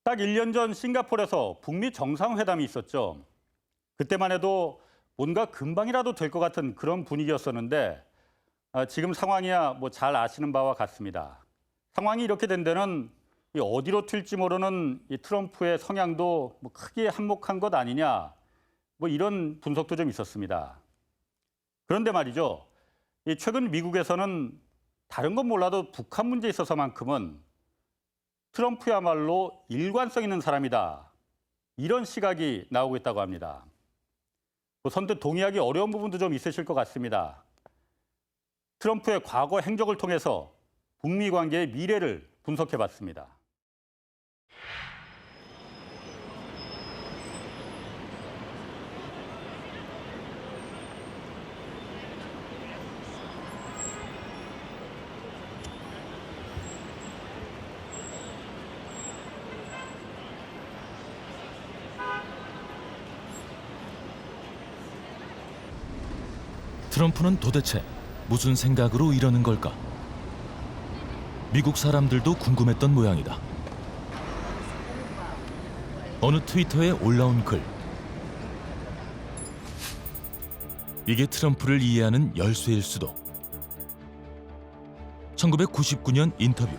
딱 1년 전 싱가포르에서 북미 정상회담이 있었죠. 그때만 해도 뭔가 금방이라도 될 것 같은 그런 분위기였었는데 지금 상황이야 뭐 잘 아시는 바와 같습니다. 상황이 이렇게 된 데는 어디로 튈지 모르는 이 트럼프의 성향도 뭐 크게 한몫한 것 아니냐 뭐 이런 분석도 좀 있었습니다. 그런데 말이죠. 최근 미국에서는 다른 건 몰라도 북한 문제에 있어서만큼은 트럼프야말로 일관성 있는 사람이다. 이런 시각이 나오고 있다고 합니다. 선뜻 동의하기 어려운 부분도 좀 있으실 것 같습니다. 트럼프의 과거 행적을 통해서 북미 관계의 미래를 분석해 봤습니다. 트럼프는 도대체 무슨 생각으로 이러는 걸까? 미국 사람들도 궁금했던 모양이다. 어느 트위터에 올라온 글. 이게 트럼프를 이해하는 열쇠일 수도. 1999년 인터뷰.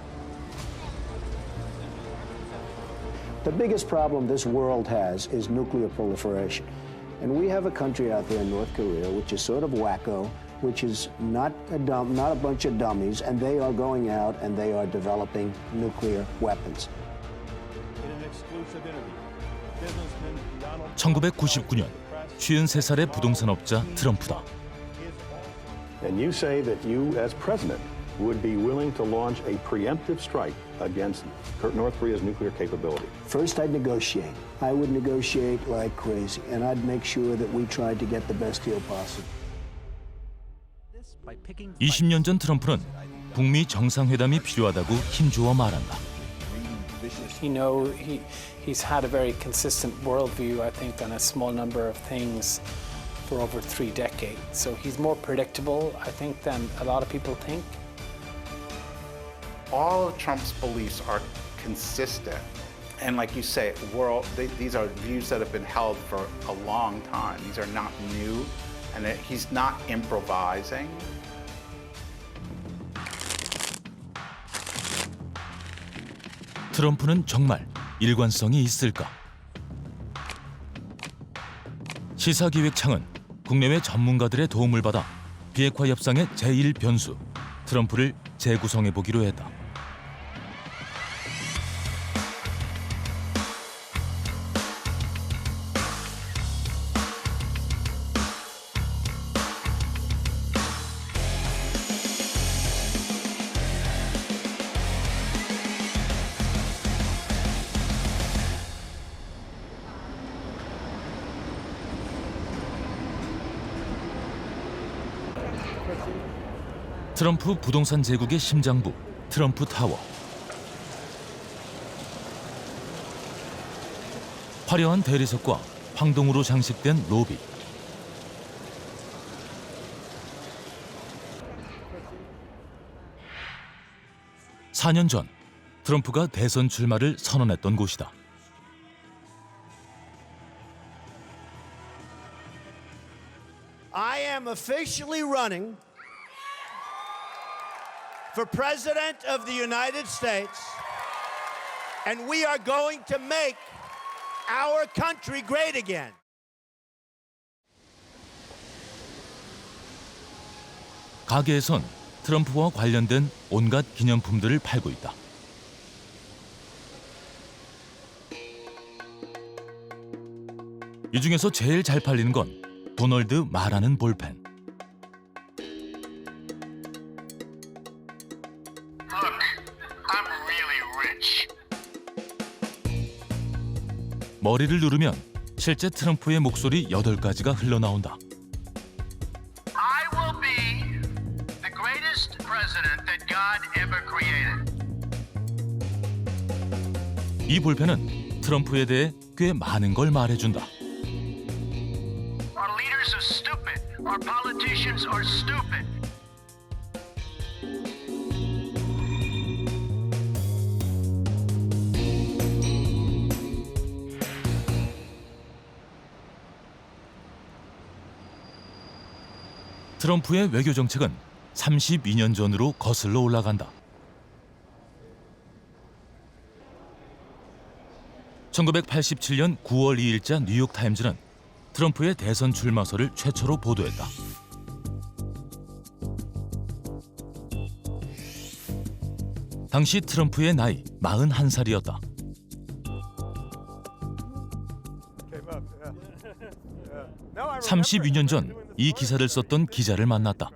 The biggest problem this world has is nuclear proliferation. And we have a country out there in North Korea which is sort of wacko, which is not a bunch of dummies, and they are going out and they are developing nuclear weapons. 1999년 53살의 부동산업자 트럼프다. And you say that you, as president, would be willing to launch a preemptive strike against North Korea's nuclear capability. First, I'd negotiate. I would negotiate like crazy, and I'd make sure that we tried to get the best deal possible. 20년 전 트럼프는 북미 정상회담이 필요하다고 힘주어 말한다. You know, he's had a very consistent worldview, I think, on a small number of things for over 3 decades. So he's more predictable, I think, than a lot of people think. All of Trump's beliefs are consistent. And like you say, these are views that have been held for a long time. These are not new, and he's not improvising. 트럼프는 정말 일관성이 있을까? 시사기획창은 국내외 전문가들의 도움을 받아 비핵화 협상의 제1변수, 트럼프를 재구성해보기로 했다. 트럼프 부동산 제국의 심장부, 트럼프 타워. 화려한 대리석과 황동으로 장식된 로비. (4년) 전 트럼프가 대선 출마를 선언했던 곳이다. I am officially running for President of the United States, and we are going to make our country great again. 가게에선 트럼프와 관련된 온갖 기념품들을 팔고 있다. 이 중에서 제일 잘 팔리는 건 도널드 말하는 볼펜. 머리를 누르면 실제 트럼프의 목소리 8가지가 흘러나온다. I will be the greatest president that God ever created. 이 볼펜은 트럼프에 대해 꽤 많은 걸 말해준다. Our leaders are stupid. Our politicians are stupid. 트럼프의 외교 정책은 32년 전으로 거슬러 올라간다. 1987년 9월 2일자 뉴욕타임즈는 트럼프의 대선 출마설을 최초로 보도했다. 당시 트럼프의 나이 41살이었다. 32년 전 이 기사를 썼던 기자를 만났다.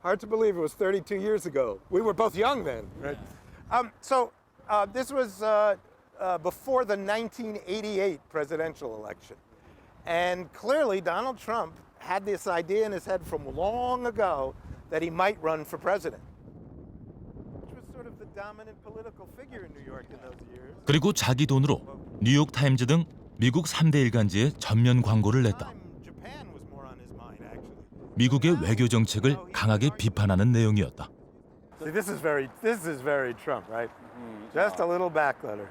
Hard to believe it was 32 years ago. We were both young then, right? This was before the 1988 presidential election. And clearly Donald Trump had this idea in his head from long ago that he might run for president. Which was sort of the dominant political figure in New York in those years. 그리고 자기 돈으로 뉴욕 타임즈 등 미국 3대 일간지에 전면 광고를 냈다. Japan was more on his mind, actually. 미국의 외교 정책을 강하게 비판하는 내용이었다. See, this is very Trump, right? Just a little back letter.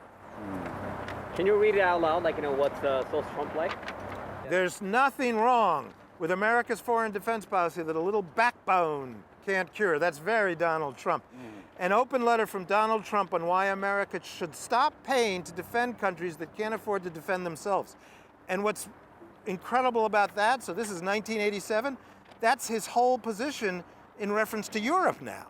Can you read it out loud, like, what's so Trump-like? There's nothing wrong with America's foreign defense policy that a little backbone can't cure. That's very Donald Trump. An open letter from Donald Trump on why America should stop paying to defend countries that can't afford to defend themselves. And what's incredible about that, so this is 1987, that's his whole position in reference to Europe now.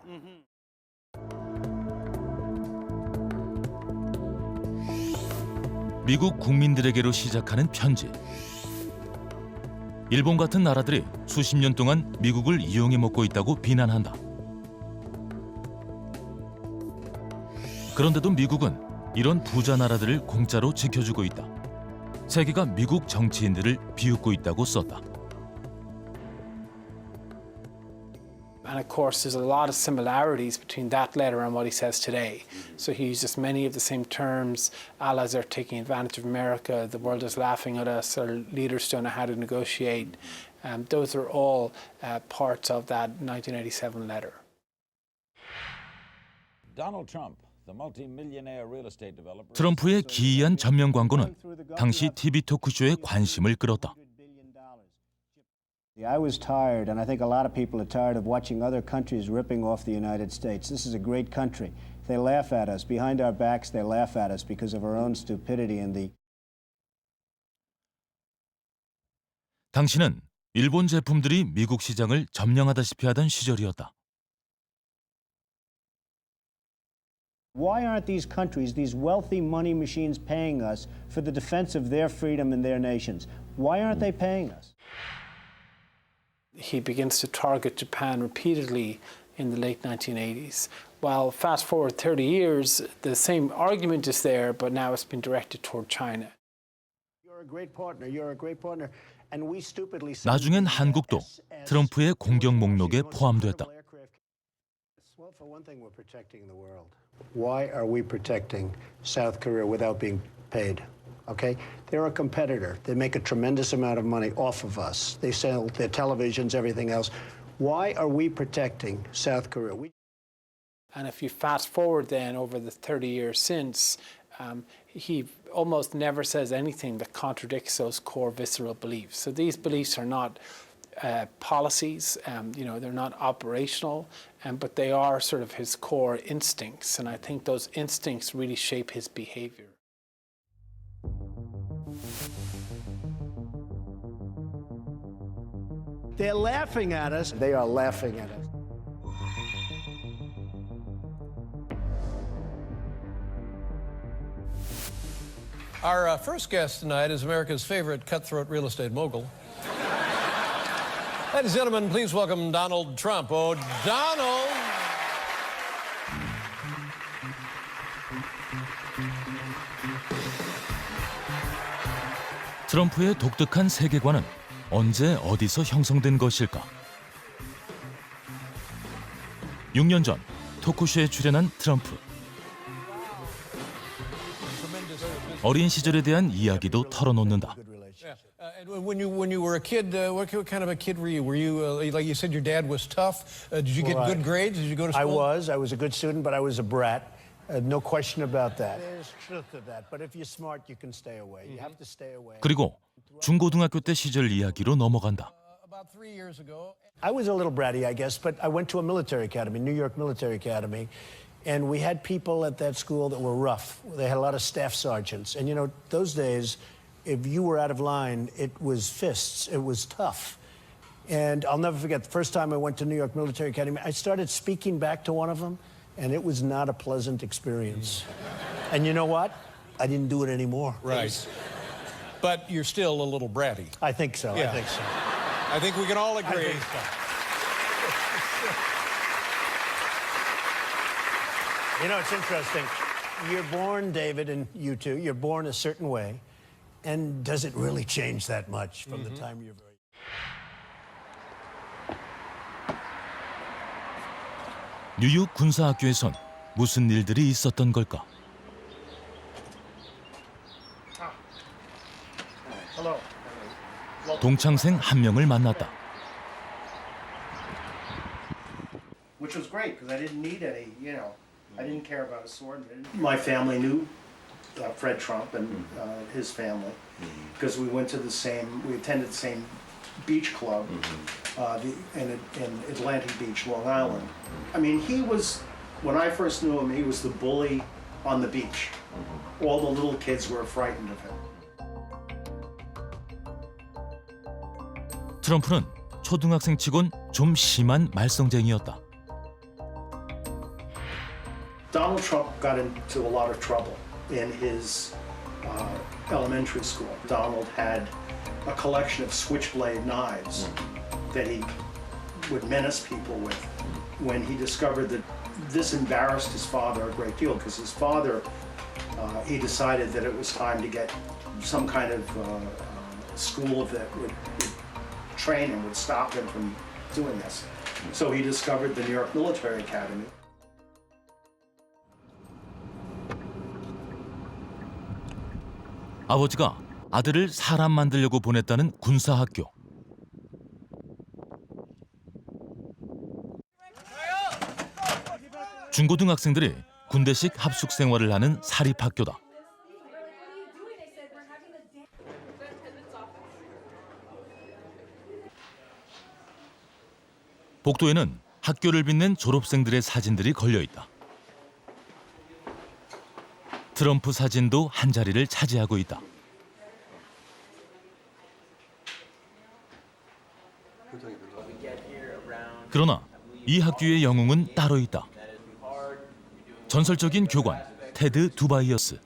미국 국민들에게로 시작하는 편지. 일본 같은 나라들이 수십 년 동안 미국을 이용해 먹고 있다고 비난한다. 그런데도 미국은 이런 부자 나라들을 공짜로 지켜주고 있다. 세계가 미국 정치인들을 비웃고 있다고 썼다. And of course, there's a lot of similarities between that letter and what he says today. So he uses many of the same terms. Allies are taking advantage of America. The world is laughing at us. Our leaders don't know how to negotiate. Those are all parts of that 1987 letter. Donald Trump, the multi-millionaire real estate developer. 트럼프의 기이한 전면 광고는 당시 TV 토크쇼에 관심을 끌었다. I was tired, and I think a lot of people are tired of watching other countries ripping off the United States. This is a great country. They laugh at us. Behind our backs, they laugh at us because of our own stupidity and the... 당시는 일본 제품들이 미국 시장을 점령하다시피 하던 시절이었다. Why aren't these countries, these wealthy money machines, paying us for the defense of their freedom and their nations? Why aren't they paying us? He begins to target Japan repeatedly in the late 1980s. Well, fast forward 30 years, the same argument is there, but now it's been directed toward China. You're a great partner. You're a great partner. And we stupidly... 나중엔 한국도 트럼프의 공격 목록에 포함됐다. Well, for one thing, we're protecting the world. Why are we protecting South Korea without being paid? Okay? They're a competitor. They make a tremendous amount of money off of us. They sell their televisions, everything else. Why are we protecting South Korea? And if you fast forward then over the 30 years since, he almost never says anything that contradicts those core visceral beliefs. So these beliefs are not policies, they're not operational, but they are sort of his core instincts. And I think those instincts really shape his behavior. They're laughing at us. They are laughing at us. Our first guest tonight is America's favorite cutthroat real estate mogul. Ladies and gentlemen, please welcome Donald Trump. Oh, Donald! 트럼프의 독특한 세계관은 언제 어디서 형성된 것일까? 6년 전 토크쇼에 출연한 트럼프. 어린 시절에 대한 이야기도 털어놓는다. When you were a kid, what kind of a kid were you? Were you like you said, your dad was tough? Did you get good grades? Did you go to school? I was a good student, but I was a brat. No question about that. There's truth to that. But if you're smart, you can stay away. You have to stay away. 그리고 중고등학교 때 시절 이야기로 넘어간다. about 3 years ago. I was a little bratty, I guess, but I went to a military academy, New York Military Academy, and we had people at that school that were rough. They had a lot of staff sergeants. And, you know, those days, if you were out of line, it was fists. It was tough. And I'll never forget, the first time I went to New York Military Academy, I started speaking back to one of them, and it was not a pleasant experience. And you know what? I didn't do it anymore. Right. But you're still a little bratty. I think so. Yeah. I think so. I think we can all agree. I think so. You know, it's interesting. You're born, David, and you too, you're born a certain way. And does it really change that much from the time you're very... 뉴욕 군사학교에선 무슨 일들이 있었던 걸까? 동창생 한 명을 만났다. Which was great because I didn't need any, you know, I didn't care about a sword. My family knew Fred Trump and his family because we attended the same beach club in Atlantic Beach, Long Island. I mean, when I first knew him, he was the bully on the beach. All the little kids were frightened of him. 트럼프는 초등학생치곤 좀 심한 말썽쟁이였다. Donald Trump got into a lot of trouble in his elementary school. Donald had a collection of switchblade knives that he would menace people with. When he discovered that this embarrassed his father a great deal, because his father, he decided that it was time to get some kind of school that would train him, would stop him from doing this. So he discovered the New York Military Academy. 아버지가 아들을 사람 만들려고 보냈다는 군사학교. 중고등학생들이 군대식 합숙 생활을 하는 사립학교다. 복도에는 학교를 빛낸 졸업생들의 사진들이 걸려 있다. 트럼프 사진도 한 자리를 차지하고 있다. 그러나 이 학교의 영웅은 따로 있다. 전설적인 교관 테드 두바이어스.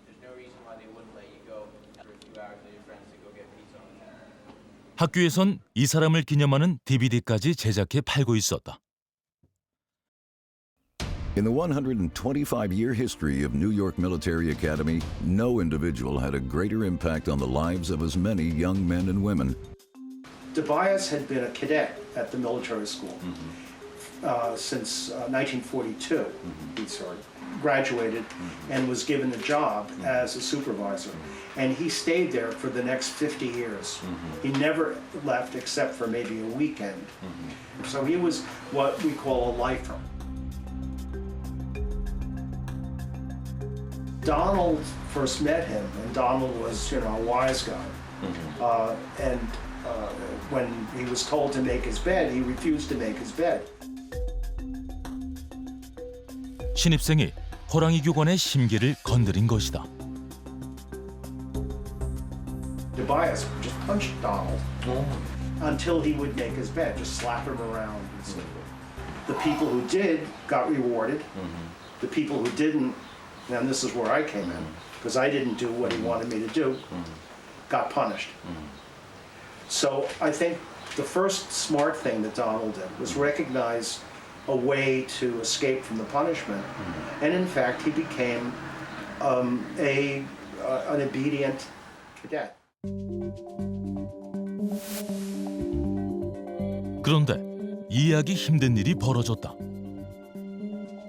학교에선 이 사람을 기념하는 DVD까지 제작해 팔고 있었다. In the 125-year history of New York Military Academy, no individual had a greater impact on the lives of as many young men and women. Tobias had been a cadet at the military school since 1942. He graduated and was given a job as a supervisor. And he stayed there for the next 50 years. He never left except for maybe a weekend. So he was what we call a lifer. Donald first met him, and Donald was, you know, a wise guy. When he was told to make his bed, he refused to make his bed. 신입생이 호랑이 교관의 심기를 건드린 것이다. Tobias just punched Donald until he would make his bed, just slap him around. And so the people who did got rewarded. The people who didn't, and this is where I came in, because I didn't do what he wanted me to do, got punished. So I think the first smart thing that Donald did was recognize a way to escape from the punishment, and in fact he became an obedient cadet. 그런데 이해하기 힘든 일이 벌어졌다.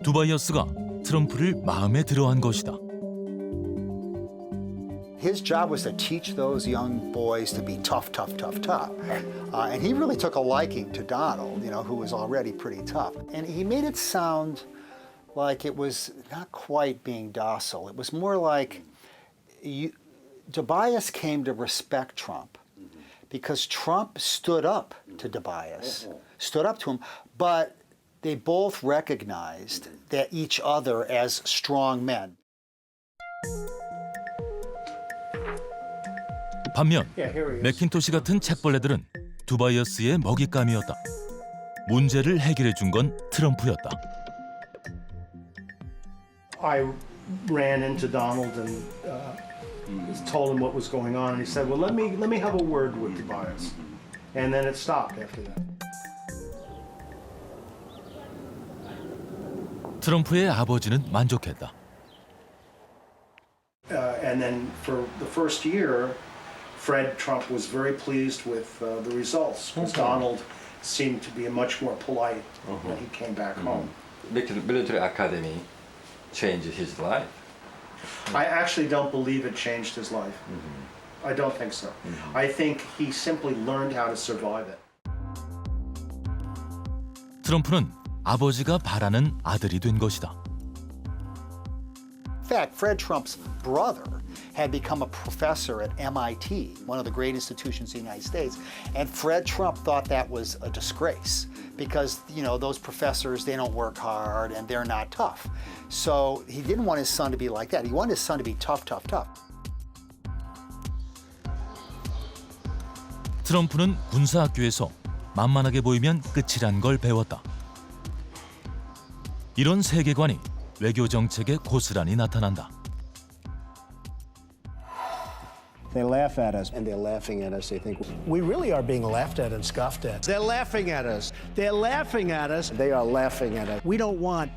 두바이어스가 트럼프를 마음에 들어한 것이다. His job was to teach those young boys to be tough, tough, tough, tough. And he really took a liking to Donald, you know, who was already pretty tough. And he made it sound like it was not quite being docile. It was more like Tobias came to respect Trump because Trump stood up to Tobias, stood up to him, but they both recognized that each other as strong men. 반면 맥킨토시 같은 책벌레들은 두바이어스의 먹잇감이었다. 문제를 해결해 준 건 트럼프였다. I ran into Donald and told him what was going on, and he said, "Well, let me have a word with Tobias," and then it stopped after that. 트럼프의 아버지는 만족했다. And then for the first year, Fred Trump was very pleased with the results because Donald seemed to be much more polite when he came back home. Military Academy changed his life. I actually don't believe it changed his life. I don't think so. I think he simply learned how to survive it. 트럼프는 아버지가 바라는 아들이 된 것이다. In fact, Fred Trump's brother had become a professor at MIT, one of the great institutions in the United States, and Fred Trump thought that was a disgrace because, you know, those professors, they don't work hard and they're not tough. So he didn't want his son to be like that. He wanted his son to be tough, tough, tough. 트럼프는 군사학교에서 만만하게 보이면 끝이란 걸 배웠다. 이런 세계관이 외교 정책에 고스란히 나타난다. They laugh at us, and they're laughing at us. They think we really are being laughed at and scoffed at. They're laughing at us. They're laughing at us. They are laughing at us. We don't want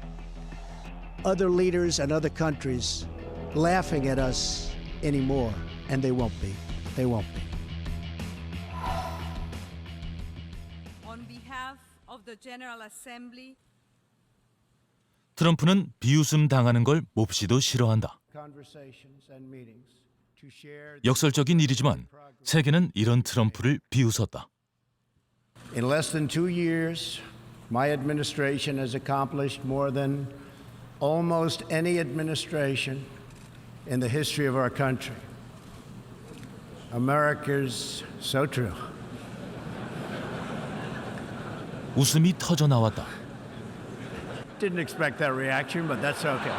other leaders and other countries laughing at us anymore, and they won't be. They won't be. On behalf of the General Assembly, 트럼프는 비웃음 당하는 걸 몹시도 싫어한다. Conversations and meetings. 역설적인 일이지만 세계는 이런 트럼프를 비웃었다. In less than 2 years, my administration has accomplished more than almost any administration in the history of our country. America's so true. 웃음이 터져 나왔다. Didn't expect that reaction, but that's okay.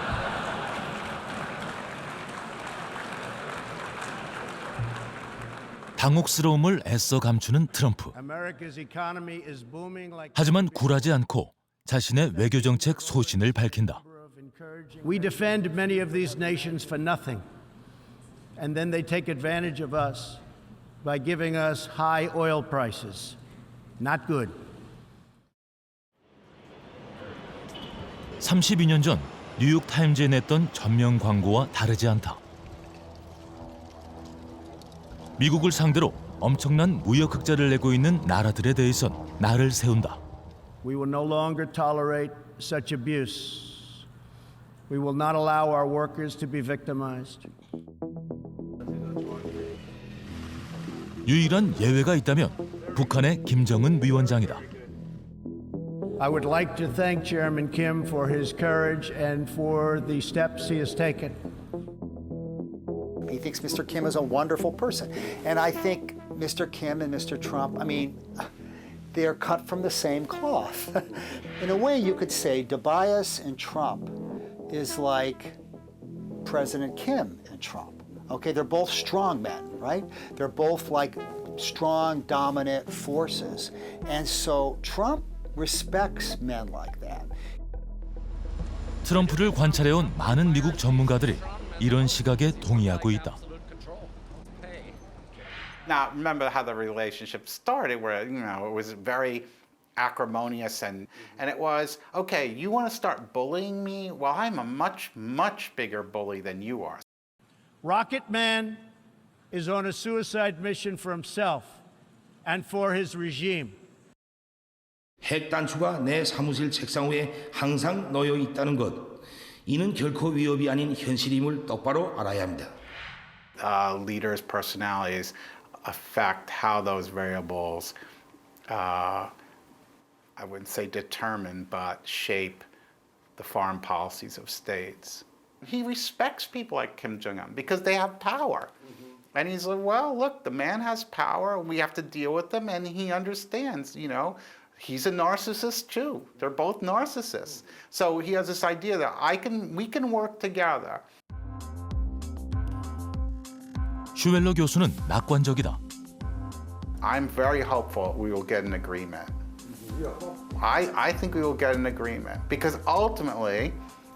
당혹스러움을 애써 감추는 트럼프. 하지만 굴하지 않고 자신의 외교 정책 소신을 밝힌다. We defend many of these nations for nothing, and then they take advantage of us by giving us high oil prices. Not good. 32년 전 뉴욕 타임즈에 냈던 전면 광고와 다르지 않다. 미국을 상대로 엄청난 무역 흑자를 내고 있는 나라들에 대해선 나를 세운다. We will no longer tolerate such abuse. We will not allow our workers to be victimized. 유일한 예외가 있다면 북한의 김정은 위원장이다. I would like to thank Chairman Kim for his courage and for the steps he has taken. He thinks Mr. Kim is a wonderful person. And I think Mr. Kim and Mr. Trump, I mean, they're cut from the same cloth. In a way, you could say Tobias and Trump is like President Kim and Trump. Okay, they're both strong men, right? They're both like strong, dominant forces. And so Trump respects men like that. 트럼프를 관찰해온 많은 미국 전문가들이 이런 시각에 동의하고 있다. Now, remember how the relationship started, where it was very acrimonious, and it was, okay, you want to start bullying me? Well, I'm a much, much bigger bully than you are. Rocket Man is on a suicide mission for himself and for his regime. 핵 단추가 내 사무실 책상 위에 항상 놓여 있다는 것. 이는 결코 위협이 아닌 현실임을 똑바로 알아야 합니다. Leaders' personalities affect how those variables, I wouldn't say determine, but shape the foreign policies of states. He respects people like Kim Jong-un because they have power. And he's like, well, look, the man has power. We have to deal with him, and he understands, you know. He's a narcissist too. They're both narcissists. So he has this idea that we can work together. 슈웰러 교수는 낙관적이다. I'm very hopeful we will get an agreement. I think we will get an agreement because ultimately,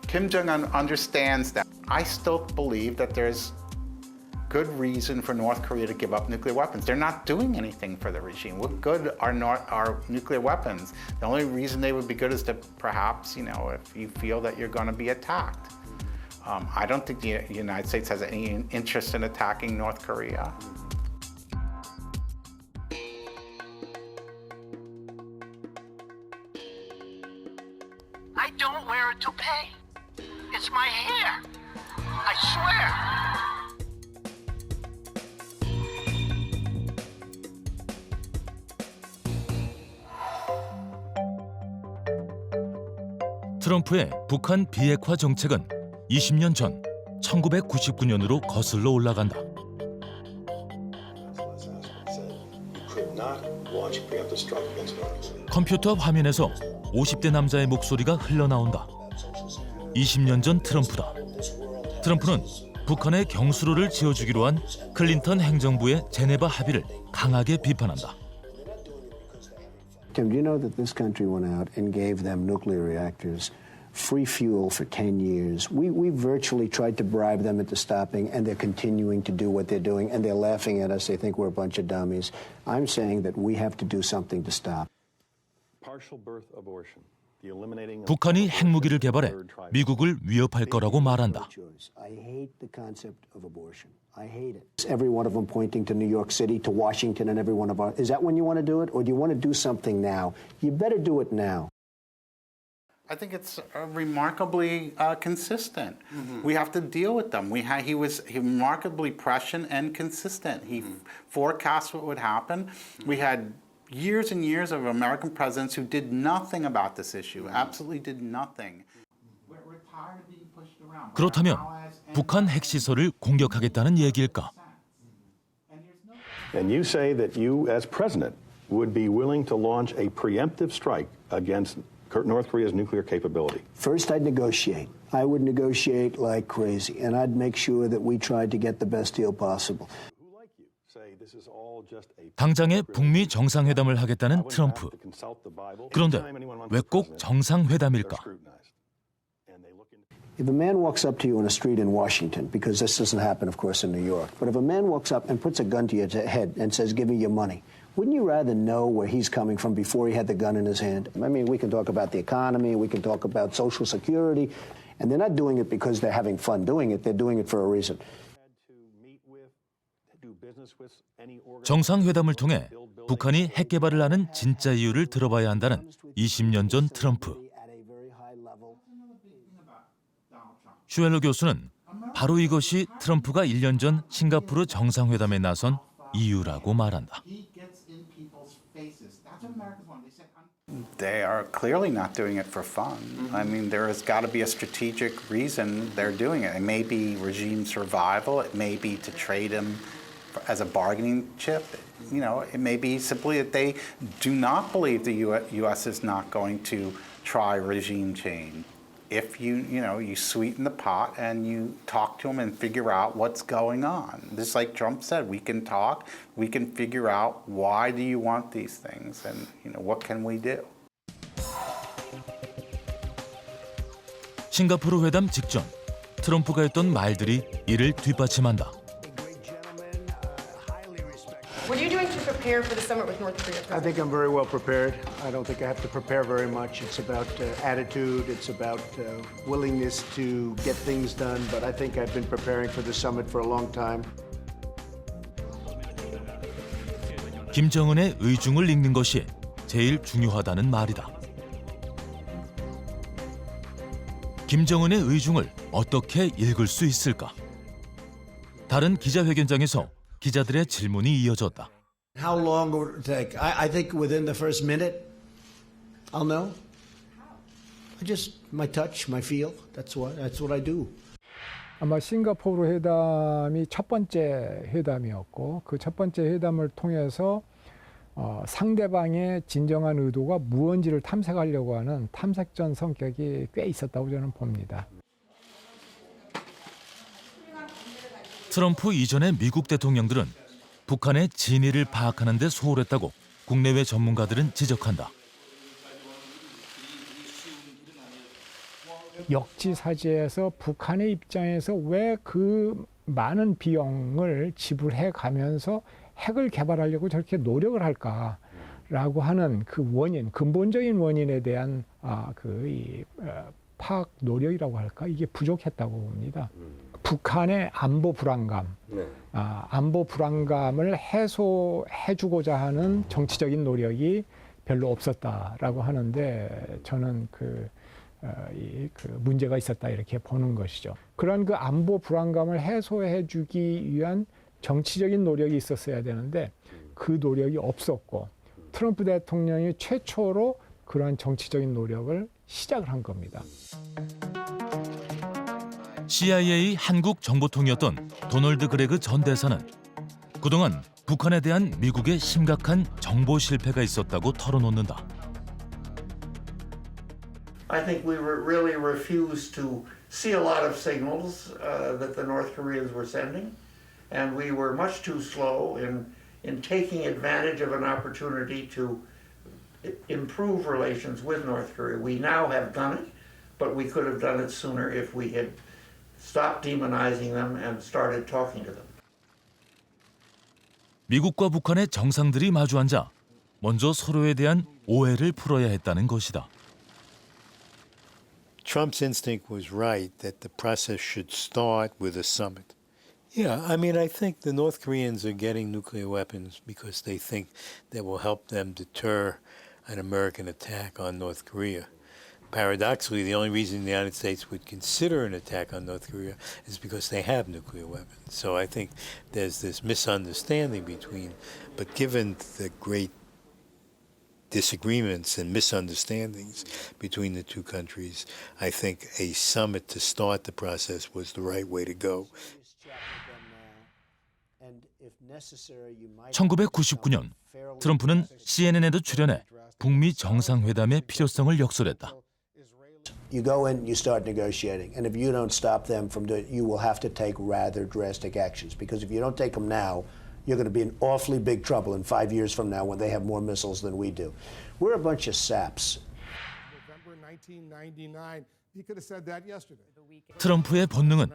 Kim Jong-un understands that. I still believe that there's good reason for North Korea to give up nuclear weapons. They're not doing anything for the regime. What good are nuclear weapons? The only reason they would be good is to perhaps, you know, if you feel that you're going to be attacked. I don't think the United States has any interest in attacking North Korea. I don't wear a toupee. It's my hair. I swear. 트럼프의 북한 비핵화 정책은 20년 전 1999년으로 거슬러 올라간다. 컴퓨터 화면에서 50대 남자의 목소리가 흘러나온다. 20년 전 트럼프다. 트럼프는 북한에 경수로를 지어주기로 한 클린턴 행정부의 제네바 합의를 강하게 비판한다. Tim, do you know that this country went out and gave them nuclear reactors, free fuel for 10 years? We virtually tried to bribe them into stopping, and they're continuing to do what they're doing, and they're laughing at us. They think we're a bunch of dummies. I'm saying that we have to do something to stop. Partial birth abortion. The eliminating of 북한이 핵무기를 개발해 미국을 위협할 거라고 말한다. I hate the concept of abortion. I hate it. Every one of them pointing to New York City, to Washington, and every one of our. Is that when you want to do it, or do you want to do something now? You better do it now. I think it's remarkably consistent. We have to deal with them. He was remarkably prescient and consistent. He forecast what would happen. We had years and years of American presidents who did nothing about this issue, absolutely did nothing. 그렇다면 북한 핵시설을 공격하겠다는 얘기일까? And you say that you, as president, would be willing to launch a preemptive strike against North Korea's nuclear capability. First, I'd negotiate. I would negotiate like crazy, and I'd make sure that we tried to get the best deal possible. 당장에 북미 정상회담을 하겠다는 트럼프. 그런데 왜 꼭 정상회담일까? If a man walks up to you in a street in Washington, because this doesn't happen, of course, in New York, but if a man walks up and puts a gun to your head and says, give me your money, wouldn't you rather know where he's coming from before he had the gun in his hand? I mean, we can talk about the economy, we can talk about Social Security, and they're not doing it because they're having fun doing it, they're doing it for a reason. 정상회담을 통해 북한이 핵 개발을 하는 진짜 이유를 들어봐야 한다는 20년 전 트럼프. 슈웰러 교수는 바로 이것이 트럼프가 1년 전 싱가포르 정상회담에 나선 이유라고 말한다. They are clearly not doing it for fun. I mean, there has got to be a strategic reason they're doing it. It may be regime survival. It may be to trade him as a bargaining chip. You know, it may be simply that they do not believe the U.S. is not going to try regime change. If you sweeten the pot and you talk to them and figure out what's going on. Just like Trump said, we can talk, we can figure out why do you want these things and, what can we do? 싱가포르 회담 직전 트럼프가 했던 말들이 이를 뒷받침한다. What are you doing to prepare for the summit with North Korea? I think I'm very well prepared. I don't think I have to prepare very much. It's about attitude. It's about willingness to get things done. But I think I've been preparing for the summit for a long time. 김정은의 의중을 읽는 것이 제일 중요하다는 말이다. 김정은의 의중을 어떻게 읽을 수 있을까? 다른 기자회견장에서 기자들의 질문이 이어졌다. How long will it take? I think within the first minute, I'll know. Just my touch, my feel. That's what I do. 아마 싱가포르 회담이 첫 번째 회담이었고 그 첫 번째 회담을 통해서 상대방의 진정한 의도가 무언지를 탐색하려고 하는 탐색전 성격이 꽤 있었다고 저는 봅니다. 트럼프 이전의 미국 대통령들은 북한의 진위를 파악하는 데 소홀했다고 국내외 전문가들은 지적한다. 역지사지에서 북한의 입장에서 왜 그 많은 비용을 지불해 가면서 핵을 개발하려고 저렇게 노력을 할까라고 하는 그 원인, 근본적인 원인에 대한 파악 노력이라고 할까? 이게 부족했다고 봅니다. 북한의 안보 불안감, 안보 불안감을 해소해주고자 하는 정치적인 노력이 별로 없었다라고 하는데 저는 그 문제가 있었다 이렇게 보는 것이죠. 그런 그 안보 불안감을 해소해주기 위한 정치적인 노력이 있었어야 되는데 그 노력이 없었고 트럼프 대통령이 최초로 그러한 정치적인 노력을 시작을 한 겁니다. CIA 한국 정보통이었던 도널드 그레그 전 대사는 그동안 북한에 대한 미국의 심각한 정보 실패가 있었다고 털어놓는다. I think we really refused to see a lot of signals that the North Koreans were sending, and we were much too slow in taking advantage of an opportunity to improve relations with North Korea. We now have done it, but we could have done it sooner if we had stopped demonizing them and started talking to them. 미국과 북한의 정상들이 마주 앉아 먼저 서로에 대한 오해를 풀어야 했다는 것이다. Trump's instinct was right that the process should start with a summit. Yeah, I mean, I think the North Koreans are getting nuclear weapons because they think that will help them deter an American attack on North Korea. Paradoxically, the only reason the United States would consider an attack on North Korea is because they have nuclear weapons. So I think there's this misunderstanding but given the great disagreements and misunderstandings between the two countries, I think a summit to start the process was the right way to go. 1999년 트럼프는 CNN에도 출연해 북미 정상회담의 필요성을 역설했다. You go in, you start negotiating, and if you don't stop them from doing it, you will have to take rather drastic actions, because if you don't take them now, you're going to be in awfully big trouble in 5 years from now when they have more missiles than we do. We're a bunch of saps. November 1999. He could have said that yesterday. 트럼프의 본능은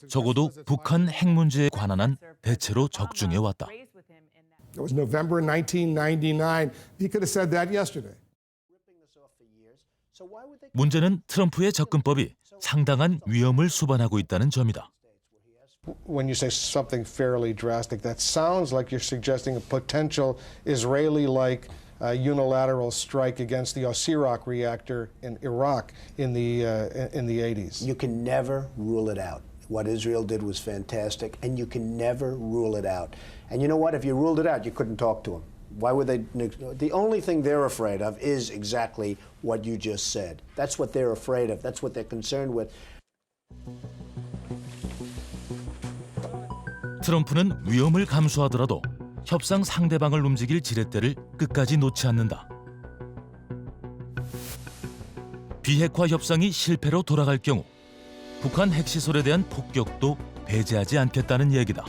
적어도 북한 핵 문제에 관한 한 대체로 적중해 왔다. It was November 1999. He could have said that yesterday. 문제는 트럼프의 접근법이 상당한 위험을 수반하고 있다는 점이다. When you say something fairly drastic, that sounds like you're suggesting a potential Israeli-like unilateral strike against the Osirak reactor in Iraq in the 80s. You can never rule it out. What Israel did was fantastic, and you can never rule it out. And you know what? If you ruled it out, you couldn't talk to them. Why would they? The only thing they're afraid of is exactly what you just said. That's what they're afraid of. That's what they're concerned with. 트럼프는 위험을 감수하더라도 협상 상대방을 움직일 지렛대를 끝까지 놓지 않는다. 비핵화 협상이 실패로 돌아갈 경우 북한 핵시설에 대한 폭격도 배제하지 않겠다는 얘기다.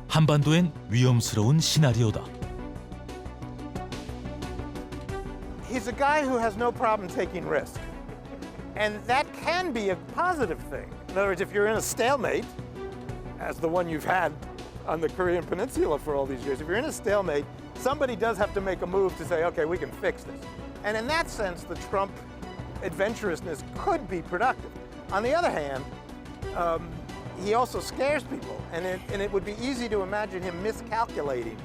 한반도엔 위험스러운 시나리오다. He's a guy who has no problem taking risk. And that can be a positive thing. In other words, if you're in a stalemate, as the one you've had on the Korean Peninsula for all these years, if you're in a stalemate, somebody does have to make a move to say, okay, we can fix this. And in that sense, the Trump adventurousness could be productive. On the other hand, he also scares people, and it would be easy to imagine him miscalculating.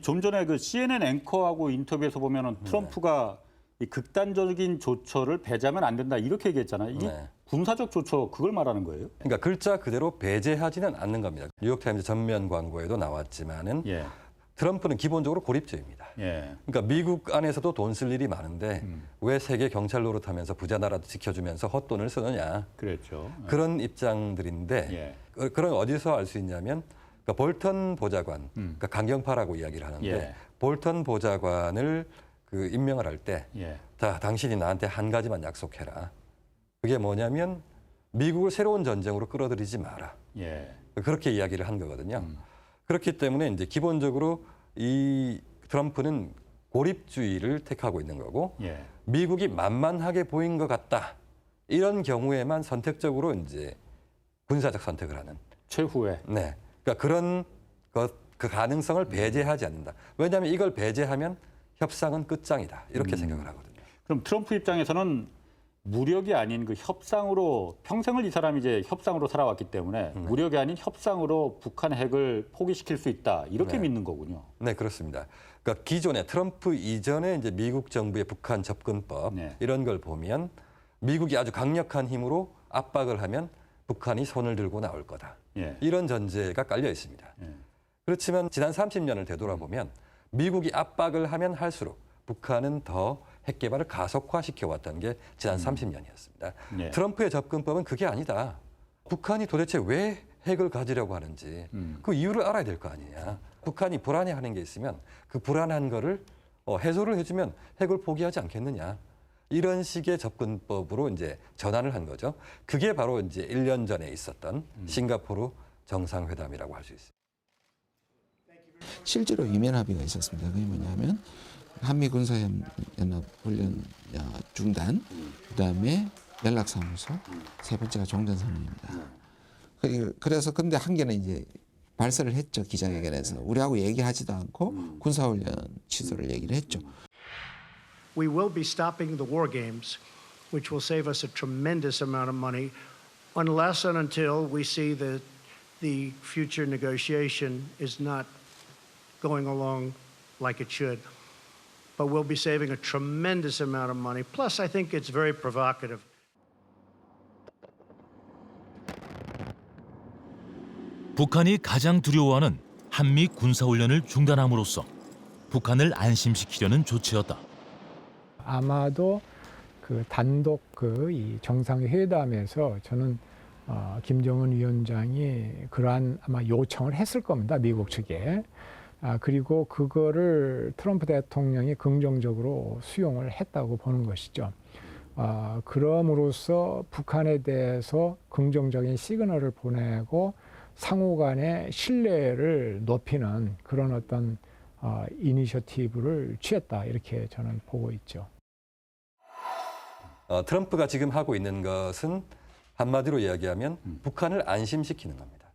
좀 전에 그 CNN 앵커하고 인터뷰에서 보면은 트럼프가 이 극단적인 조처를 배제하면 안 된다 이렇게 얘기했잖아요. 이게 군사적 조처 그걸 말하는 거예요? 그러니까 글자 그대로 배제하지는 않는 겁니다. 뉴욕타임즈 전면 광고에도 나왔지만은 트럼프는 기본적으로 고립주의입니다. 예. 그러니까 미국 안에서도 돈 쓸 일이 많은데 왜 세계 경찰 노릇하면서 부자 나라도 지켜주면서 헛돈을 쓰느냐. 그렇죠. 그런 입장들인데 그런 어디서 알 수 있냐면 그러니까 볼턴 보좌관, 그러니까 강경파라고 이야기를 하는데 예. 볼턴 보좌관을 그 임명을 할 때 예. 당신이 나한테 한 가지만 약속해라. 그게 뭐냐면 미국을 새로운 전쟁으로 끌어들이지 마라. 예. 그렇게 이야기를 한 거거든요. 그렇기 때문에 이제 기본적으로 이 트럼프는 고립주의를 택하고 있는 거고 예. 미국이 만만하게 보인 것 같다. 이런 경우에만 선택적으로 이제 군사적 선택을 하는 최후에. 네. 그러니까 그런 그 가능성을 배제하지 않는다. 왜냐하면 이걸 배제하면 협상은 끝장이다. 이렇게 생각을 하거든요. 그럼 트럼프 입장에서는 무력이 아닌 그 협상으로 평생을 이 사람이 이제 협상으로 살아왔기 때문에 무력이 아닌 협상으로 북한 핵을 포기시킬 수 있다. 이렇게 믿는 거군요. 네, 그렇습니다. 그러니까 기존에 트럼프 이전에 이제 미국 정부의 북한 접근법 이런 걸 보면 미국이 아주 강력한 힘으로 압박을 하면 북한이 손을 들고 나올 거다. 이런 전제가 깔려 있습니다. 그렇지만 지난 30년을 되돌아보면 미국이 압박을 하면 할수록 북한은 더 핵 개발을 가속화시켜 왔다는 게 지난 30년이었습니다. 트럼프의 접근법은 그게 아니다. 북한이 도대체 왜 핵을 가지려고 하는지 그 이유를 알아야 될 거 아니냐. 북한이 불안해하는 게 있으면 그 불안한 거를 해소를 해주면 핵을 포기하지 않겠느냐. 이런 식의 접근법으로 이제 전환을 한 거죠. 그게 바로 이제 1년 전에 있었던 싱가포르 정상회담이라고 할 수 있습니다. 실제로 위면 합의가 있었습니다. 그게 뭐냐면 한미 군사연합 훈련 중단, 그다음에 연락사무소, 세 번째가 종전선언입니다. 그래서 근데 한 개는 이제 발설을 했죠. 기자회견에서 우리하고 얘기하지도 않고 군사훈련 취소를 얘기를 했죠. We will be stopping the war games, which will save us a tremendous amount of money, unless and until we see that the future negotiation is not going along like it should. But we'll be saving a tremendous amount of money. Plus, I think it's very provocative. 북한이 가장 두려워하는 한미 군사훈련을 중단함으로써 북한을 안심시키려는 조치였다. 아마도 그 단독 이 정상회담에서 저는 김정은 위원장이 그러한 아마 요청을 했을 겁니다. 미국 측에. 그리고 그거를 트럼프 대통령이 긍정적으로 수용을 했다고 보는 것이죠. 그럼으로써 북한에 대해서 긍정적인 시그널을 보내고 상호 간의 신뢰를 높이는 그런 어떤 이니셔티브를 취했다. 이렇게 저는 보고 있죠. 트럼프가 지금 하고 있는 것은 한마디로 이야기하면 북한을 안심시키는 겁니다.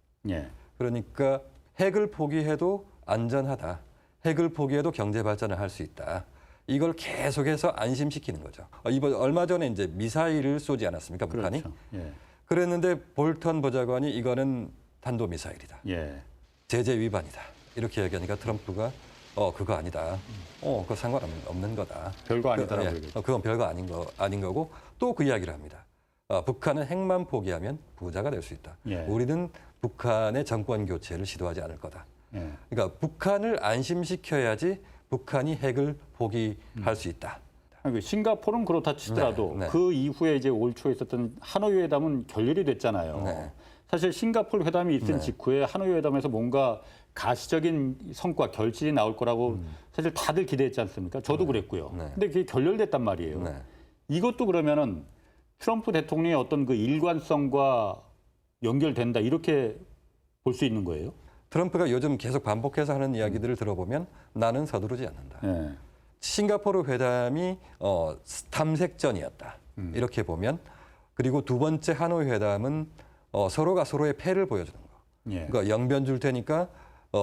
그러니까 핵을 포기해도 안전하다. 핵을 포기해도 경제 발전을 할 수 있다. 이걸 계속해서 안심시키는 거죠. 이번 얼마 전에 이제 미사일을 쏘지 않았습니까, 북한이? 그렇죠. 그랬는데 볼턴 보좌관이 이거는 탄도 미사일이다. 제재 위반이다. 이렇게 얘기하니까 트럼프가 그거 아니다. 그거 상관없는 거다. 별거 아니다라고 얘기했죠. 그건 별거 아닌 거고 또 그 이야기를 합니다. 북한은 핵만 포기하면 부자가 될 수 있다. 우리는 북한의 정권 교체를 시도하지 않을 거다. 그러니까 북한을 안심시켜야지 북한이 핵을 포기할 수 있다. 싱가포르는 그렇다 치더라도 그 이후에 이제 올 초에 있었던 하노이 회담은 결렬이 됐잖아요. 사실 싱가포르 회담이 있은 직후에 하노이 회담에서 뭔가 가시적인 성과, 결실이 나올 거라고 사실 다들 기대했지 않습니까? 저도 그랬고요. 근데 그게 결렬됐단 말이에요. 이것도 그러면은 트럼프 대통령의 어떤 그 일관성과 연결된다 이렇게 볼 수 있는 거예요? 트럼프가 요즘 계속 반복해서 하는 이야기들을 들어보면 나는 서두르지 않는다. 싱가포르 회담이 탐색전이었다. 이렇게 보면 그리고 두 번째 하노이 회담은 서로가 서로의 패를 보여주는 거. 그러니까 영변 줄 테니까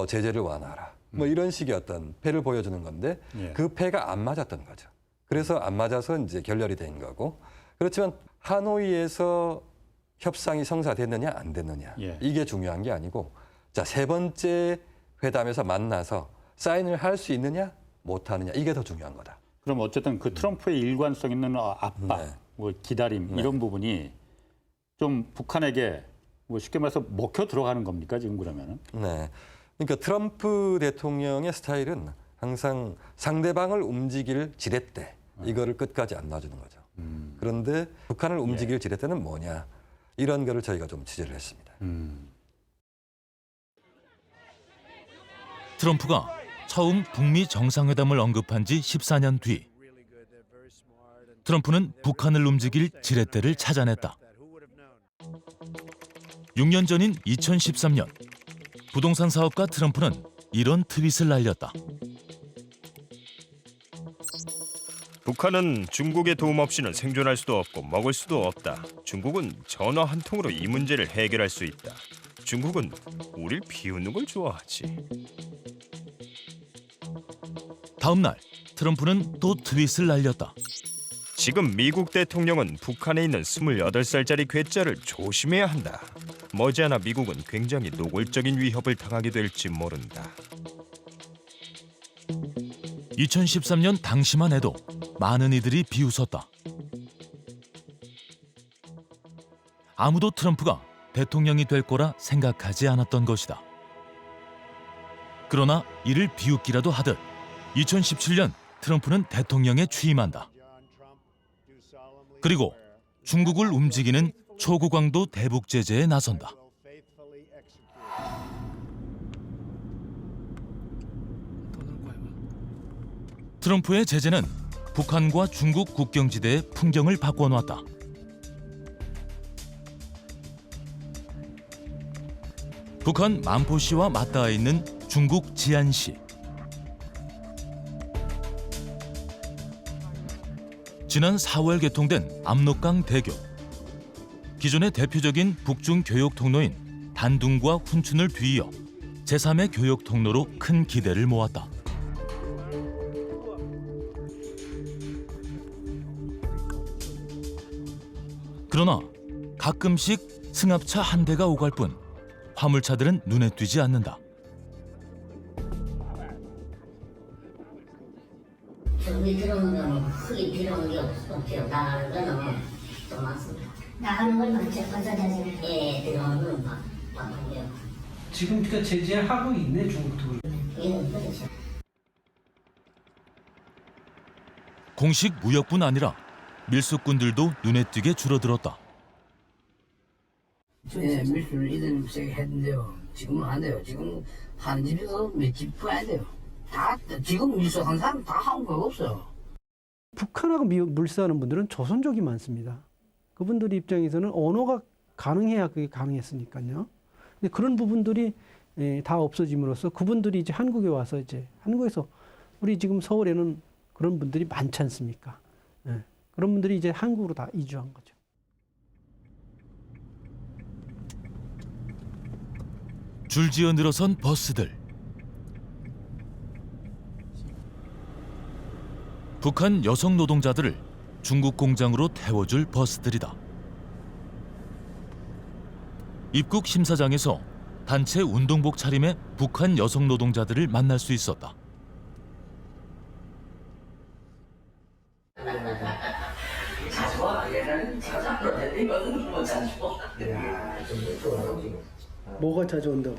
제재를 완화하라. 뭐 이런 식의 어떤 패를 보여주는 건데 그 패가 안 맞았던 거죠. 그래서 안 맞아서 이제 결렬이 된 거고. 그렇지만 하노이에서 협상이 성사됐느냐 안 됐느냐 이게 중요한 게 아니고 자, 세 번째 회담에서 만나서 사인을 할 수 있느냐 못 하느냐 이게 더 중요한 거다. 그럼 어쨌든 그 트럼프의 일관성 있는 압박, 뭐 기다림 이런 부분이 좀 북한에게 뭐 쉽게 말해서 먹혀 들어가는 겁니까 지금 그러면은? 네. 그러니까 트럼프 대통령의 스타일은 항상 상대방을 움직일 지렛대 이거를 끝까지 안 놔주는 거죠. 그런데 북한을 움직일 지렛대는 뭐냐 이런 거를 저희가 좀 취재를 했습니다. 트럼프가 처음 북미 정상회담을 언급한 지 14년 뒤 트럼프는 북한을 움직일 지렛대를 찾아냈다. 6년 전인 2013년 부동산 사업가 트럼프는 이런 트윗을 날렸다. 북한은 중국의 도움 없이는 생존할 수도 없고 먹을 수도 없다. 중국은 전화 한 통으로 이 문제를 해결할 수 있다. 중국은 우릴 비웃는 걸 좋아하지. 다음 날 트럼프는 또 트윗을 날렸다. 지금 미국 대통령은 북한에 있는 28살짜리 괴짜를 조심해야 한다. 머지않아 미국은 굉장히 노골적인 위협을 당하게 될지 모른다. 2013년 당시만 해도 많은 이들이 비웃었다. 아무도 트럼프가 대통령이 될 거라 생각하지 않았던 것이다. 그러나 이를 비웃기라도 하듯 2017년 트럼프는 대통령에 취임한다. 그리고 중국을 움직이는 초고강도 대북 제재에 나선다. 트럼프의 제재는 북한과 중국 국경지대의 풍경을 바꿔놓았다. 북한 만포시와 맞닿아 있는 중국 지안시. 지난 4월 개통된 압록강 대교. 기존의 대표적인 북중 교역 통로인 단둥과 훈춘을 뒤이어 제3의 교역 통로로 큰 기대를 모았다. 그러나 가끔씩 승합차 한 대가 오갈 뿐 화물차들은 눈에 띄지 않는다. 저기 들어오면 흙이 들어오는 게 없죠. 나가는 거는 좀 많습니다. 나가는 건 많죠. 건설자들 들어오는 건 바쁜데요. 지금 그 제재하고 있네 중국도. 그렇죠. 공식 무역뿐 아니라 밀수꾼들도 눈에 띄게 줄어들었다. 네, 밀수를 이들 세게 했는데요. 지금은 안 돼요. 지금 한 집에서 몇 집 구해야 돼요. 다 지금 밀수한 사람 다 한국가 없어요. 북한하고 물수하는 분들은 조선족이 많습니다. 그분들 입장에서는 언어가 가능해야 그게 가능했으니까요. 근데 그런 부분들이 다 없어짐으로써 그분들이 이제 한국에 와서 이제 한국에서 우리 지금 서울에는 그런 분들이 많지 않습니까? 그런 분들이 이제 한국으로 다 이주한 거죠. 줄지어 늘어선 버스들. 북한 여성 노동자들을 중국 공장으로 태워줄 버스들이다. 입국 심사장에서 단체 운동복 차림의 북한 여성 노동자들을 만날 수 있었다. 뭐가 자주 온다고?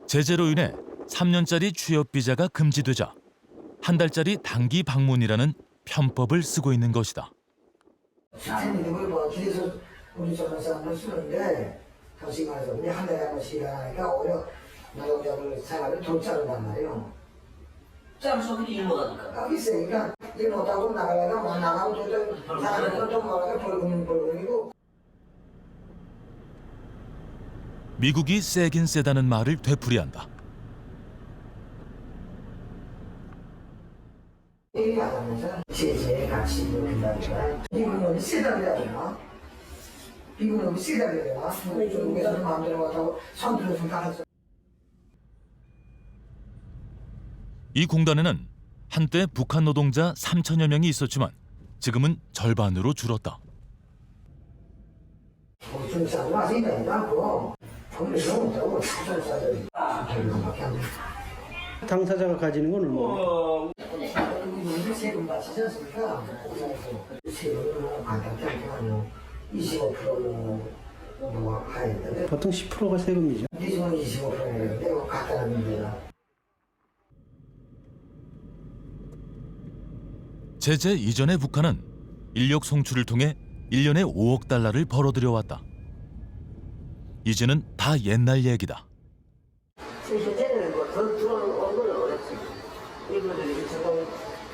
제재로 인해 3년짜리 취업 비자가 금지되자 한 달짜리 단기 방문이라는 편법을 쓰고 있는 것이다. 길에서 우리 젊은 사람들 쓰는데 다시 말해서 우리 한 달에 한 번씩 일하니까 오히려 노동자들 생활을 더 자른단 말이에요. 자르서 일 못하니까. 있으니까 일 못하고 나가려면 못 나가고 또 사람들은 또 뭐라고 벌금이고. 미국이 세긴 세다는 말을 되풀이한다. 얘기하면서 제재의 가치를 된다니까. 미국은 여기 세다 그래야 되나? 미국은 여기 세다 그래야 되나? 중국에서는 마음대로 못하고 손들어 좀 깔았어. 이 공단에는 한때 북한 노동자 3천여 명이 있었지만 지금은 절반으로 줄었다. 당사자가 가지는 건 얼마? 세금 받지 않습니까? 공사에서 세금은 간단히 않지만요. 25%는 뭐 하였는데 보통 10%가 세금이죠. 기존 25%인데 뭐 간단한 문제다. 제재 이전의 북한은 인력 송출을 통해 1년에 5억 달러를 벌어들여왔다. 이제는 다 옛날 얘기다. 현재는 뭐더 들어온 건 어렵습니다. 이분들이 지금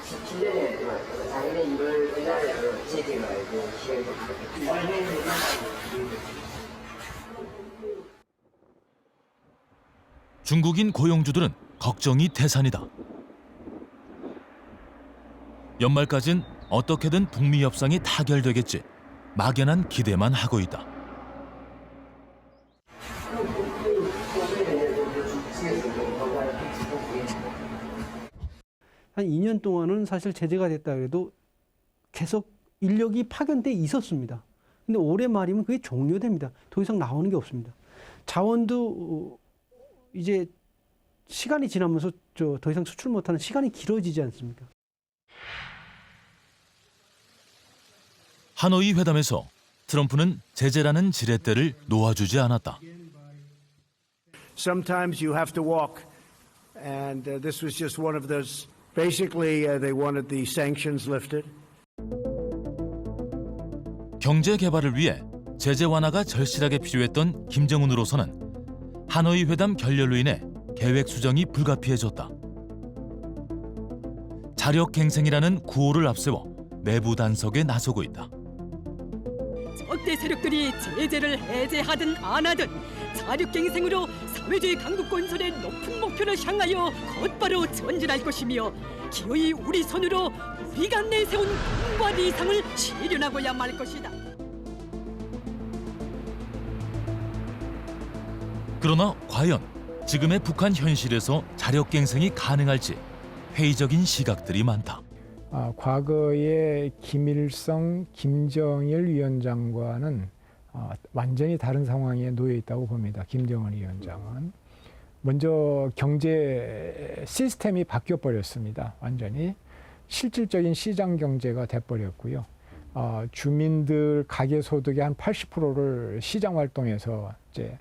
17년에 작년에 1월 달에 제재가 시행이 됐습니다. 중국인 고용주들은 걱정이 태산이다. 연말까진 어떻게든 북미 협상이 타결되겠지 막연한 기대만 하고 있다. 한 2년 동안은 사실 제재가 됐다 그래도 계속 인력이 파견돼 있었습니다. 근데 올해 말이면 그게 종료됩니다. 더 이상 나오는 게 없습니다. 자원도 이제 시간이 지나면서 더 이상 수출 못하는 시간이 길어지지 않습니까? 하노이 회담에서 트럼프는 제재라는 지렛대를 놓아주지 않았다. Sometimes you have to walk, and this was just one of those. Basically, they wanted the sanctions lifted. 경제 개발을 위해 제재 완화가 절실하게 필요했던 김정은으로서는 하노이 회담 결렬로 인해 계획 수정이 불가피해졌다. 자력갱생이라는 구호를 앞세워 내부 단속에 나서고 있다. 적대 세력들이 제재를 해제하든 안 하든 자력갱생으로 사회주의 강국 건설의 높은 목표를 향하여 곧바로 전진할 것이며 기어이 우리 손으로 우리가 내세운 공과 이상을 실현하고야 말 것이다. 그러나 과연 지금의 북한 현실에서 자력갱생이 가능할지 회의적인 시각들이 많다. 과거의 김일성, 김정일 위원장과는 완전히 다른 상황에 놓여 있다고 봅니다. 김정은 위원장은. 먼저 경제 시스템이 바뀌어 버렸습니다. 완전히 실질적인 시장 경제가 돼버렸고요. 주민들 가계 소득의 한 80%를 시장 활동에서 이제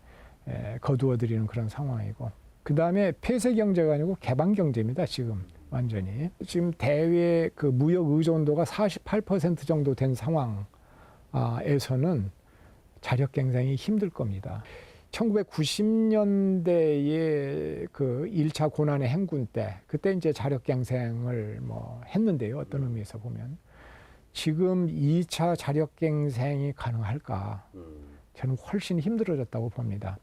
거두어들이는 그런 상황이고, 그 다음에 폐쇄 경제가 아니고 개방 경제입니다. 지금 완전히 지금 대외 그 무역 의존도가 48% 정도 된 상황에서는 자력갱생이 힘들 겁니다. 1990년대에 그 1차 고난의 행군 때 그때 이제 자력갱생을 뭐 했는데요. 어떤 의미에서 보면 지금 2차 자력갱생이 가능할까? 저는 훨씬 힘들어졌다고 봅니다.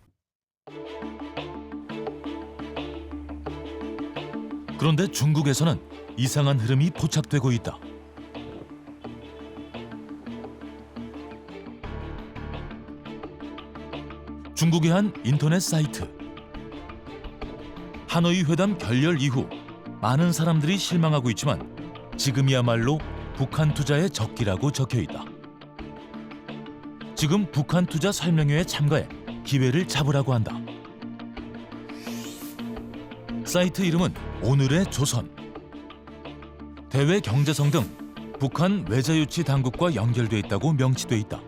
그런데 중국에서는 이상한 흐름이 포착되고 있다. 중국의 한 인터넷 사이트. 하노이 회담 결렬 이후 많은 사람들이 실망하고 있지만 지금이야말로 북한 투자의 적기라고 적혀 있다. 지금 북한 투자 설명회에 참가해 기회를 잡으라고 한다. 사이트 이름은 오늘의 조선. 대외 경제성 등 북한 외자유치 당국과 연결돼 있다고 명시돼 있다.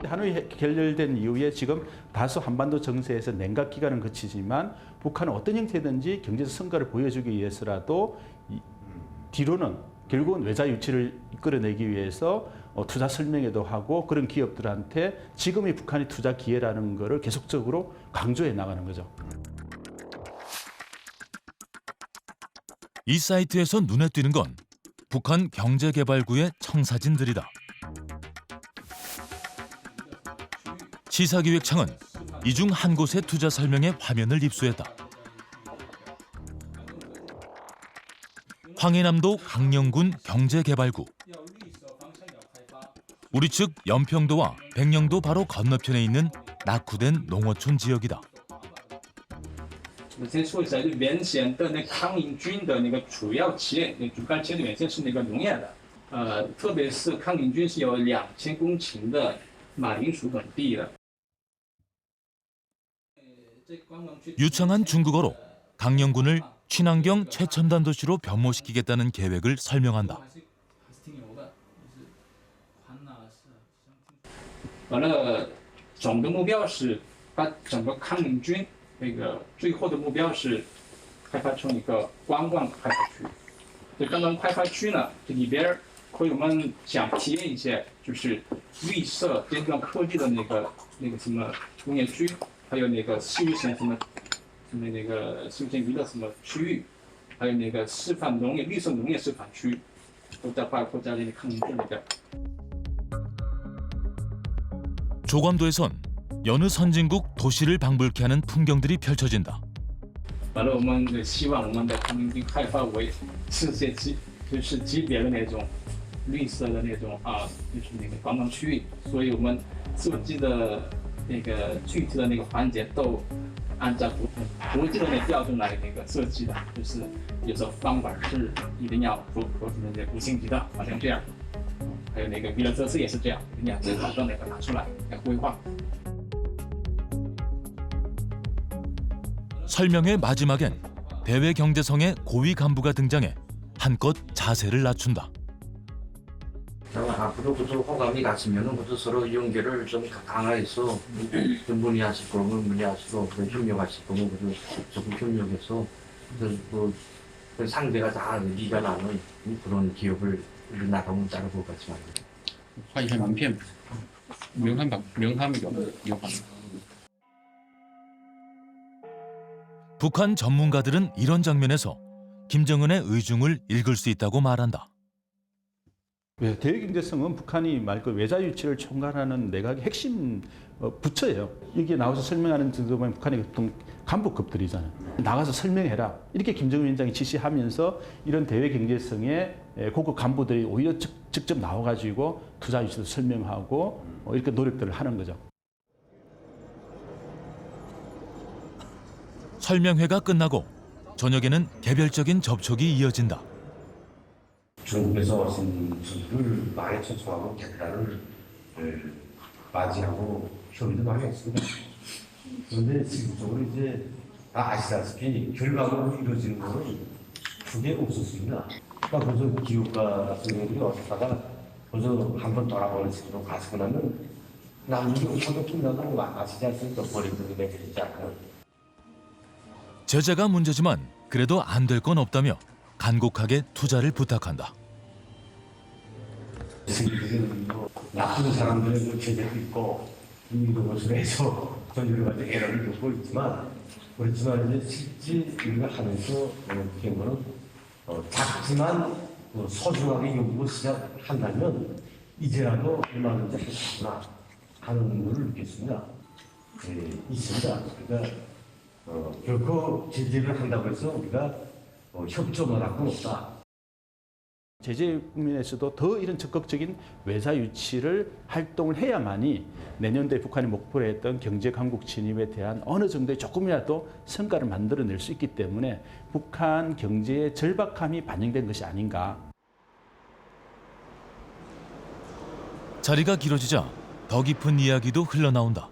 하노이 결렬된 이후에 지금 다소 한반도 정세에서 냉각 기간은 그치지만 북한은 어떤 형태든지 경제적 성과를 보여주기 위해서라도 뒤로는 결국은 외자 유치를 이끌어내기 위해서 투자 설명회도 하고 그런 기업들한테 지금이 북한의 투자 기회라는 것을 계속적으로 강조해 나가는 거죠. 이 사이트에서 눈에 띄는 건 북한 경제개발구의 청사진들이다. 시사기획청은 이 중 한 곳의 투자 설명회 화면을 입수했다. 황해남도 강령군 경제개발구. 우리 측 연평도와 백령도 바로 건너편에 있는 낙후된 농어촌 지역이다. 先说一下，就原先的那康宁郡的那个主要企业，主干企业原先是那个农业的，特别是康宁郡是有2000公顷的马铃薯等地的。 유창한 중국어로 강영군을 친환경 최첨단 도시로 변모시키겠다는 계획을 설명한다. 完了，总的目标是把整个康宁郡那个最后的目标是开发成一个观光开发区。这观光开发区呢，这里边我们想体验一些就是绿色尖端科技的那个什么工业区，还有那个休闲什么那个休闲娱乐什么区域，还有那个示范农业绿色农业示范区，都在包括在那个康宁郡那边。 조감도에선 여느 선진국 도시를 방불케 하는 풍경들이 펼쳐진다. 完了，我们希望我们的康宁郡开发为世界就是级别的那种绿色的那种就是那个观光区域，所以我们设计的那个具体的那个环节都按照国际的那标准来那个设计的，就是有时候方法是一定要符合那些5星级的，好像这样。 还有那个娱乐设施也是这样，人家最好的那个拿出来来规划。 설명의 마지막엔 대외 경제성의 고위 간부가 등장해 한껏 자세를 낮춘다. 앞으로 그저 호감이 같으면은 그저 서로 연결을 좀 강화해서 좀 문의하실 거면 문의하시고 협력하실 거면 그저 조금 협력해서 그 상대가 다 리가 나는 그런 기업을 나가면 따를 것 같지만. 画一下名片，명함이有。 북한 전문가들은 이런 장면에서 김정은의 의중을 읽을 수 있다고 말한다. 대외 경제성은 북한이 말 그 외자 유치를 총괄하는 내각의 핵심 부처예요. 여기에 나와서 설명하는 등도 보면 북한의 간부급들이잖아요. 나가서 설명해라. 이렇게 김정은 위원장이 지시하면서 이런 대외 경제성의 고급 간부들이 오히려 직접 나와가지고 투자 유치도 설명하고 이렇게 노력들을 하는 거죠. 설명회가 끝나고 저녁에는 개별적인 접촉이 이어진다. 중국에서 오신 분들을 많이 초청하고 객단을 맞이하고 협의도 많이 했습니다. 그런데 지금적으로 이제 다 아시다시피 결과로 이루어지는 것은 그게 없었습니다. 그러니까 그저 기업가 같은 경우들이 어쩌다가 그저 한번 돌아보는 식으로 가시고 나면 남는 게 없어도 끝나고 아시지 않습니까? 버리는 게 되지 않아요. 제재가 문제지만 그래도 안 될 건 없다며 간곡하게 투자를 부탁한다. 나쁜 사람들은 제재도 있고 이런 것으로 해서 전율을 가지고 애를 겪고 있지만 그렇지만 이제 실제 우리가 하면서 느낀 거는 작지만 소중하게 여기고 시작한다면 이제라도 얼마든지 할 수 있구나 하는 걸 느꼈습니다. 있습니다. 그러니까 결코 제재를 한다고 해서 우리가 협조만 할 건 없다. 제재 국면에서도 더 이런 적극적인 외자 유치를 활동을 해야만이 내년도에 북한이 목표로 했던 경제 강국 진입에 대한 어느 정도의 조금이라도 성과를 만들어낼 수 있기 때문에 북한 경제의 절박함이 반영된 것이 아닌가. 자리가 길어지자 더 깊은 이야기도 흘러나온다.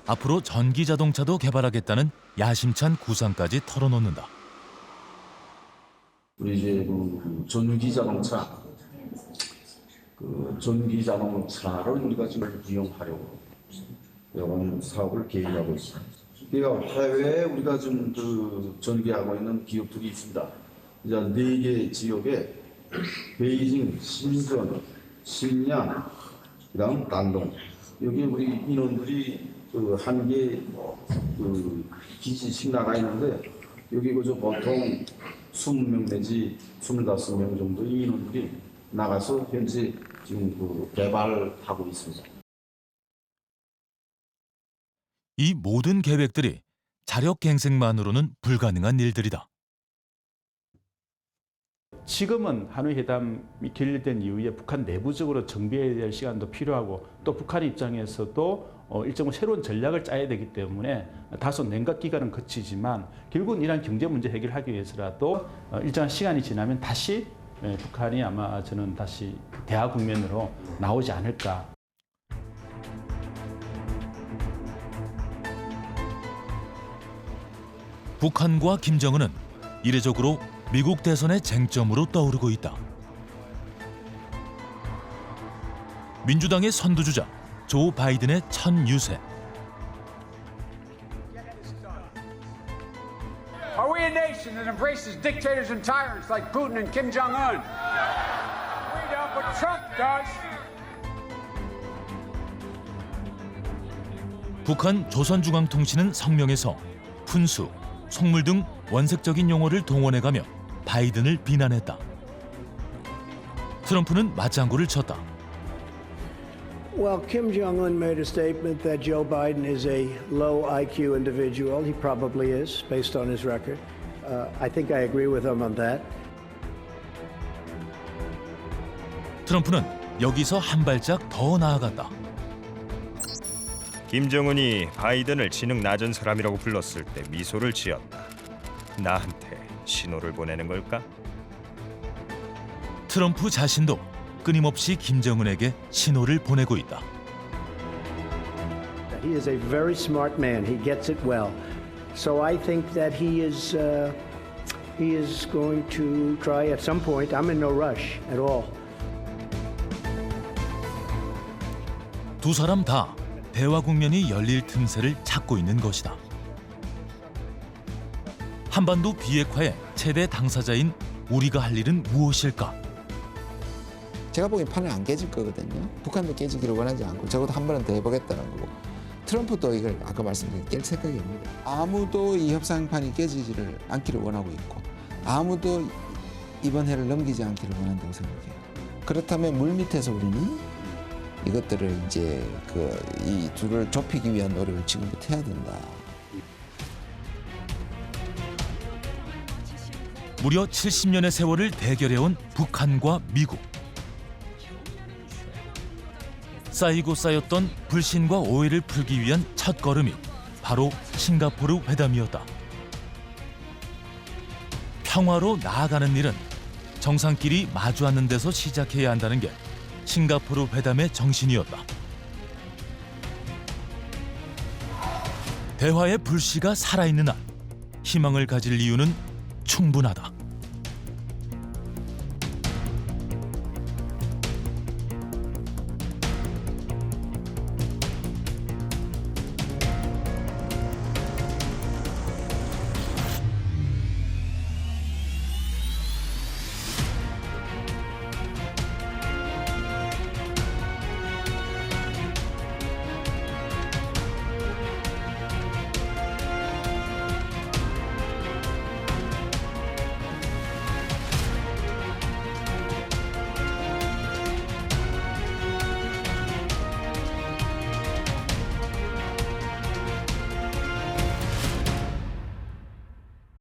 앞으로 전기 자동차도 개발하겠다는 야심찬 구상까지 털어놓는다. 우리 이제 그 전기 자동차, 전기 자동차를 우리가 지금 이용하려고 이런 사업을 계획하고 있습니다. 그러니까 해외에 우리가 지금 전개하고 있는 기업들이 있습니다. 이제 4개 지역에 베이징, 신전, 신양, 그다음 단동 여기 우리 인원들이 한 개 기지씩 나가 있는데 여기 그저 보통 20명 내지 25명 정도의 인원들이 나가서 현재 지금 개발하고 있습니다. 이 모든 계획들이 자력갱생만으로는 불가능한 일들이다. 지금은 하노이 회담이 결렬된 이후에 북한 내부적으로 정비해야 될 시간도 필요하고 또 북한 입장에서도 일정한 새로운 전략을 짜야 되기 때문에 다소 냉각 기간은 거치지만 결국은 이러한 경제 문제 해결하기 위해서라도 일정한 시간이 지나면 다시 북한이 아마 저는 다시 대화 국면으로 나오지 않을까. 북한과 김정은은 이례적으로 미국 대선의 쟁점으로 떠오르고 있다. 민주당의 선두주자 조 바이든의 첫 유세. Are we a nation that embraces dictators and tyrants like Putin and Kim Jong-un? We don't, but Trump does. 북한 조선중앙통신은 성명에서 훈수, 속물 등 원색적인 용어를 동원해가며 바이든을 비난했다. 트럼프는 맞장구를 쳤다. Well, Kim Jong-un made a statement that Joe Biden is a low IQ individual. He probably is, based on his record. I think I agree with him on that. 트럼프는 여기서 한 발짝 더 나아갔다. 김정은이 바이든을 지능 낮은 사람이라고 불렀을 때 미소를 지었다. 나한테 신호를 보내는 걸까? 트럼프 자신도 끊임없이 김정은에게 신호를 보내고 있다. He is a very smart man. He gets it well. So I think that he is going to try at some point. I'm in no rush at all. 두 사람 다 대화 국면이 열릴 틈새를 찾고 있는 것이다. 한반도 비핵화의 최대 당사자인 우리가 할 일은 무엇일까? 제가 보기엔 판은 안 깨질 거거든요. 북한도 깨지기를 원하지 않고 적어도 한 번은 더 해보겠다는 거고 트럼프도 이걸 아까 말씀드린 깰 생각이 없니다. 아무도 이 협상판이 깨지지를 않기를 원하고 있고 아무도 이번 해를 넘기지 않기를 원한다고 생각해요. 그렇다면 물밑에서 우리는 이것들을 이제 이 둘을 좁히기 위한 노력을 지금부터 해야 된다. 무려 70년의 세월을 대결해온 북한과 미국. 쌓이고 쌓였던 불신과 오해를 풀기 위한 첫걸음이 바로 싱가포르 회담이었다. 평화로 나아가는 일은 정상끼리 마주 앉는 데서 시작해야 한다는 게 싱가포르 회담의 정신이었다. 대화의 불씨가 살아있는 한 희망을 가질 이유는 충분하다.